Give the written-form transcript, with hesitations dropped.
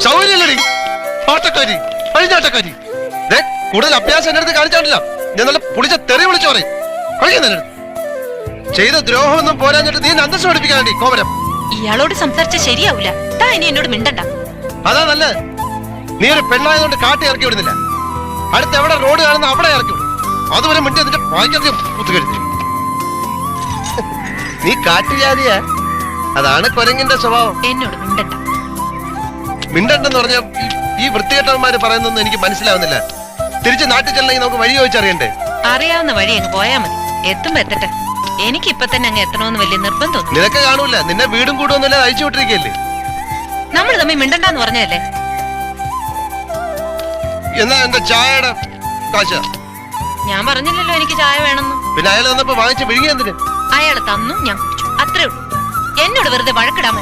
സൗകര്യല്ലടി പാട്ടക്കാരി അഴിഞ്ഞാട്ടക്കാരി. കൂടുതൽ അഭ്യാസം എന്റെ അടുത്ത് കാണിച്ചാണ്ടില്ല. ഞാൻ നല്ല പുളിച്ച തെറി വിളിച്ചു പറയും. കളിക്കുന്ന ചെയ്ത ദ്രോഹമൊന്നും പോരാഞ്ഞിട്ട് നീ അന്തസ് പഠിപ്പിക്കാണ്ടി കോമരം. ഇയാളോട് സംസാരിച്ച ശരിയാവൂല. താ ഇനി എന്നോട് മിണ്ടണ്ട. അതാ നല്ലത്. നീ ഒരു പെണ്ണായതുകൊണ്ട് കാട്ടി ഇറക്കി വിടുന്നില്ല. അടുത്ത് എവിടെ റോഡ് കാണുന്ന അവിടെ ഇറക്കി വിടും. അതുവരെ മിണ്ടി അതിന്റെ വായിക്കൊക്കെ കുത്തുകരുതി. നീ കാട്ടുജാതിയാ. അതാണ് കൊരങ്ങിന്റെ സ്വഭാവം. എന്നോട് മിണ്ടണ്ട. മിണ്ടണ്ടെന്ന് പറഞ്ഞ ഈ വൃത്തികെട്ടവന്മാര് പറയുന്നൊന്നും എനിക്ക് മനസ്സിലാവുന്നില്ല. തിരിച്ച് നാട്ടിൽ ചെല്ലണമെങ്കിൽ നമുക്ക് വഴി ചോദിച്ചറിയണ്ടേ? അറിയാവുന്ന വഴി അങ്ങ് പോയാ മതി. എത്തുമ്പോ എത്തട്ടെ. എനിക്ക് ഇപ്പൊ തന്നെ അങ്ങ് എത്തണമെന്ന് വലിയ നിർബന്ധം. നിനക്ക് കാണൂല. നിന്നെ വീടും കൂടുമൊന്നുമില്ല അയച്ചു വിട്ടിരിക്കല്ലേ. നമ്മൾ തമ്മിൽ മിണ്ടണ്ടെന്ന് പറഞ്ഞതല്ലേ. എന്നാ എന്റെ ചായയുടെ കാശ? ഞാൻ പറഞ്ഞില്ലല്ലോ എനിക്ക് ചായ വേണമെന്ന്. പിന്നെ അയാൾ വന്നപ്പോ വാങ്ങിച്ച് വിഴുങ്ങി എന്തിന്? അയാൾ തന്നു, ഞാൻ കുടിച്ചു. അത്രേ ഉള്ളൂ. എന്നോട് വെറുതെ വഴക്കിടാൻ